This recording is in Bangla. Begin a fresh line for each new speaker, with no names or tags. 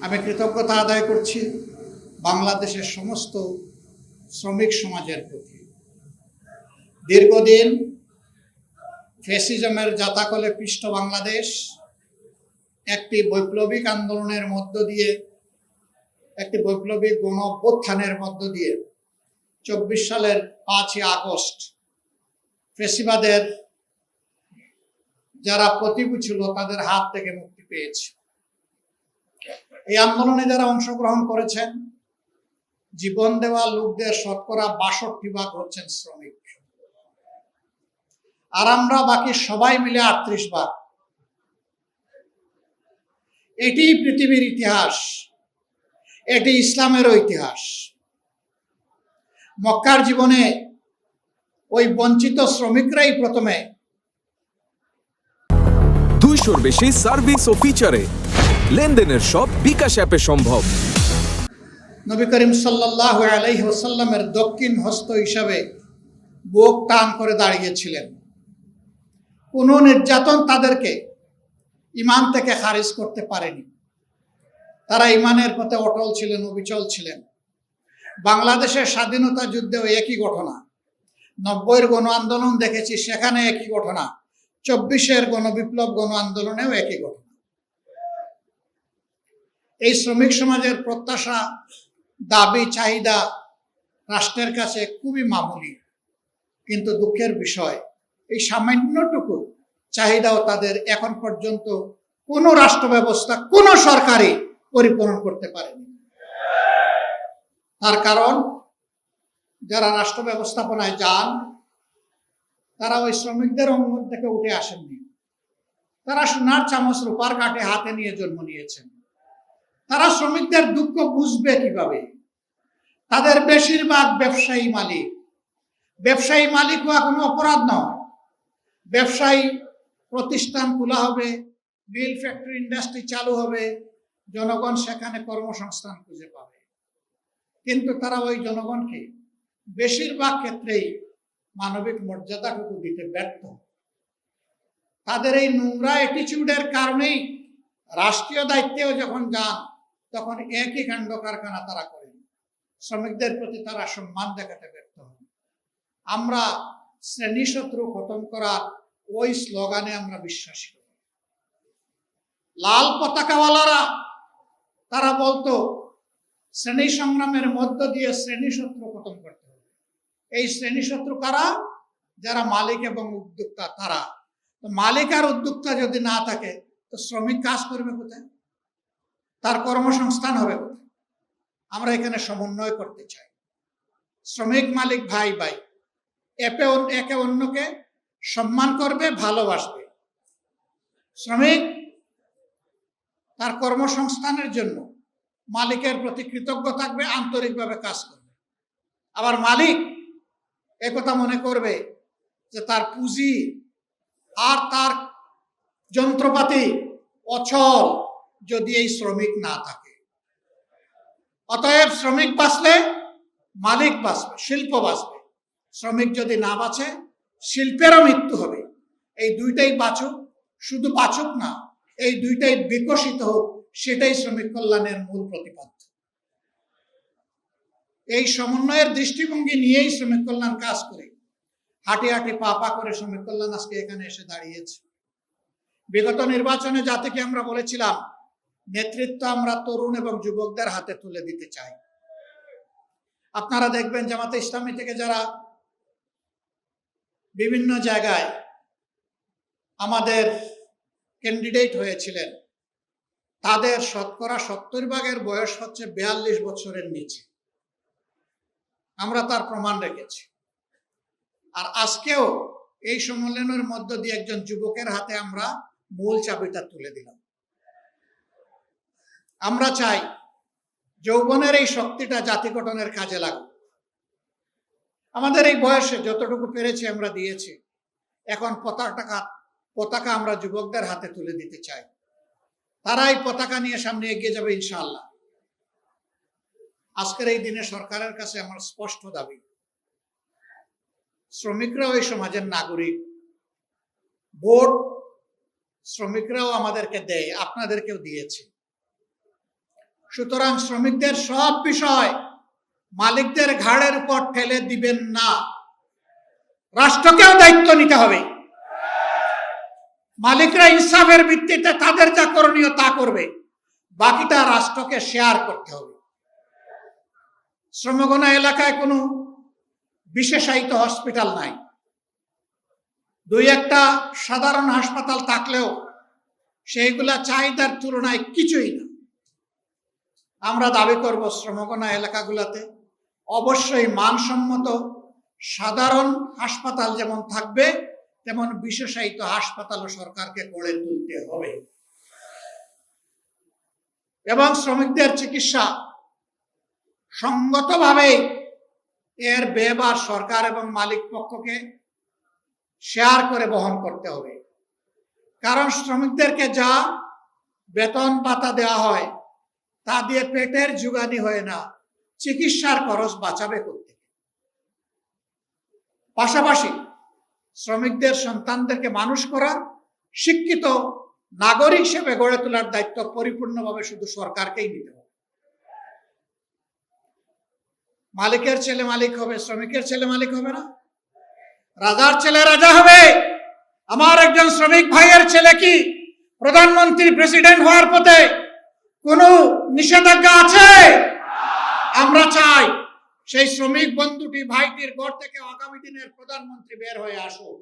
আমি কৃতজ্ঞতা আদায় করছি বাংলাদেশের সমস্ত শ্রমিক সমাজের প্রতি। দীর্ঘদিন ফ্যাসিজমের জাতাকলে পিষ্ট বাংলাদেশ একটি বৈপ্লবিক আন্দোলনের মধ্য দিয়ে, একটি বৈপ্লবিক গণ অভ্যুত্থানের মধ্য দিয়ে 24 সালের 5ই আগস্ট ফ্যাসিবাদের যারা প্রতিভূ ছিল তাদের হাত থেকে মুক্তি পেয়েছে। এই আন্দোলনে যারা অংশগ্রহণ করেছেন, জীবন দেওয়া লোকদের শতকরা 62 হচ্ছেন শ্রমিক, আর আমরা বাকি সবাই মিলে 38 এটি পৃথিবীর ইতিহাস, এটি ইসলামেরও ইতিহাস। মক্কার জীবনে ওই বঞ্চিত শ্রমিকরাই প্রথমে
200-র বেশি সার্ভিস ও ফিচারে লেনদেনের সব বিকাশ অ্যাপে সম্ভব।
নবী করিম সাল্লাল্লাহু আলাইহি ওয়াসাল্লামের দক্ষিণ হস্ত হিসাবে বুক টান করে দাঁড়িয়েছিলেন। কোনো নির্যাতন তাদেরকে ঈমান থেকে খারিজ করতে পারেনি। তারা ঈমানের পথে অটল ছিলেন, অবিচল ছিলেন। বাংলাদেশের স্বাধীনতা যুদ্ধেও একই ঘটনা, 90-এর গণ আন্দোলন দেখেছি, সেখানে একই ঘটনা, 24-এর গণবিপ্লব গণ আন্দোলনেও একই ঘটনা। এই শ্রমিক সমাজের প্রত্যাশা, দাবি, চাহিদা রাষ্ট্রের কাছে খুবই মামুলি, কিন্তু দুঃখের বিষয় এই সামান্যটুকু চাহিদাও তাদের এখন পর্যন্ত কোনো রাষ্ট্র ব্যবস্থা, কোনো সরকারই পরিপূরণ করতে পারেনি। তার কারণ যারা রাষ্ট্র ব্যবস্থাপনায় যান তারা ওই শ্রমিকদের অঙ্গন থেকে উঠে আসেননি। তারা সোনার চামচ রূপার কাঠে হাতে নিয়ে জন্ম নিয়েছেন। তারা শ্রমিকদের দুঃখ বুঝবে কিভাবে? তাদের বেশিরভাগ ব্যবসায়ী মালিক। ব্যবসায়ী মালিক হওয়া কোনো অপরাধ নয়। ব্যবসায়ী প্রতিষ্ঠান খোলা হবে, মিল, ফ্যাক্টরি, ইন্ডাস্ট্রি চালু হবে, জনগণ সেখানে কর্মসংস্থান খুঁজে পাবে। কিন্তু তারা ওই জনগণকে বেশিরভাগ ক্ষেত্রেই মানবিক মর্যাদাটুকু দিতে ব্যর্থ। তাদের এই নোংরা অ্যাটিটিউডের কারণেই রাষ্ট্রীয় দায়িত্বেও যখন যান তখন একই কাণ্ড কারখানা তারা করেন। শ্রমিকদের প্রতি তারা সম্মান দেখাতে ব্যর্থ হন। আমরা শ্রেণী শত্রু খতম করার ওই স্লোগানে আমরা বিশ্বাসী করি। লাল পতাকাওয়ালারা তারা বলতো শ্রেণী সংগ্রামের মধ্য দিয়ে শ্রেণী শত্রু খতম করতে হবে। এই শ্রেণী শত্রু কারা? যারা মালিক এবং উদ্যোক্তা তারা। তো মালিক আর উদ্যোক্তা যদি না থাকে তো শ্রমিক কাজ করবে কোথায়? তার কর্মসংস্থান হবে কোথায়? আমরা এখানে সমন্বয় করতে চাই। শ্রমিক মালিক ভাই ভাই, একে অন্যকে সম্মান করবে, ভালোবাসবে। শ্রমিক তার কর্মসংস্থানের জন্য মালিকের প্রতি কৃতজ্ঞ থাকবে, আন্তরিকভাবে কাজ করবে। আবার মালিক একথা মনে করবে যে তার পুঁজি আর তার যন্ত্রপাতি অচল যদি এই শ্রমিক না থাকে। অতএব শ্রমিক বাঁচলে মালিক বাঁচবে, শিল্প বাঁচবে। শ্রমিক যদি না বাঁচে শিল্পেরও মৃত্যু হবে। এই দুইটাই বাঁচুক, শুধু বাঁচুক না, এই দুইটাই বিকশিত হোক, সেটাই শ্রমিক কল্যাণের মূল প্রতিপাদ্য। এই সমন্বয়ের দৃষ্টিভঙ্গি নিয়েই শ্রমিক কল্যাণ কাজ করে। হাঁটি হাঁটি পা পা করে শ্রমিক কল্যাণ আজকে এখানে এসে দাঁড়িয়েছে। বিগত নির্বাচনে জাতিকে আমরা বলেছিলাম নেতৃত্ব আমরা তরুণ এবং যুবকদের হাতে তুলে দিতে চাই। আপনারা দেখবেন জামাতে ইসলামী থেকে যারা বিভিন্ন জায়গায় আমাদের ক্যান্ডিডেট হয়েছিলেন তাদের শতকরা 70% বয়স হচ্ছে 42 বছরের নিচে। আমরা তার প্রমাণ রেখেছি। আর আজকেও এই সম্মেলনের মধ্য দিয়ে একজন যুবকের হাতে আমরা মূল চাবিটা তুলে দিলাম। আমরা চাই যৌবনের এই শক্তিটা জাতি গঠনের কাজে লাগুক। আমাদের এই বয়সে যতটুকু পেরেছি আমরা দিয়েছি। এখন পতাকা আমরা যুবকদের হাতে তুলে দিতে চাই। তারা এই পতাকা নিয়ে সামনে এগিয়ে যাবে ইনশাআল্লাহ। আজকের এই দিনে সরকারের কাছে আমার স্পষ্ট দাবি, শ্রমিকরাও এই সমাজের নাগরিক। ভোট শ্রমিকরাও আমাদেরকে দেয়, আপনাদেরকেও দিয়েছে। সুতরাং শ্রমিকদের সব বিষয় মালিকদের ঘাড়ের উপর ঠেলে দিবেন না, রাষ্ট্রকেও দায়িত্ব নিতে হবে। মালিকরা ইনসাফের ভিত্তিতে তাদের যা করণীয় তা করবে, বাকিটা রাষ্ট্রকে শেয়ার করতে হবে। শ্রমগণা এলাকায় কোনো বিশেষায়িত হসপিটাল নাই, দুই একটা সাধারণ হাসপাতাল থাকলেও সেইগুলা চাহিদার তুলনায় কিছুই না। আমরা দাবি করব শ্রমগণা এলাকাগুলোতে অবশ্যই মানসম্মত সাধারণ হাসপাতাল যেমন থাকবে, তেমন বিশেষায়িত হাসপাতালও সরকারকে গড়ে তুলতে হবে এবং শ্রমিকদের চিকিৎসা সঙ্গতভাবে এর ব্যয়ভার সরকার এবং মালিক পক্ষকে শেয়ার করে বহন করতে হবে। কারণ শ্রমিকদেরকে যা বেতন ভাতা দেওয়া হয় তা দিয়ে পেটের জোগানি হয় না, চিকিৎসার খরচ বাঁচাবে করতে। পাশাপাশি শ্রমিকদের সন্তানদেরকে মানুষ করা, শিক্ষিত নাগরিক হিসেবে গড়ে তোলার দায়িত্ব পরিপূর্ণভাবে শুধু সরকারকেই নিতে হবে। মালিকের ছেলে মালিক হবে, শ্রমিকের ছেলে মালিক হবে না। রাজার ছেলে রাজা হবে। আমার একজন শ্রমিক ভাইয়ের ছেলে কি প্রধানমন্ত্রী প্রেসিডেন্ট হওয়ার পথে কোনো নিষেধাজ্ঞা আছে? আমরা চাই সেই শ্রমিক বন্ধুটি ভাইটির ঘর থেকে আগামী দিনের প্রধানমন্ত্রী বের হয়ে আসুক।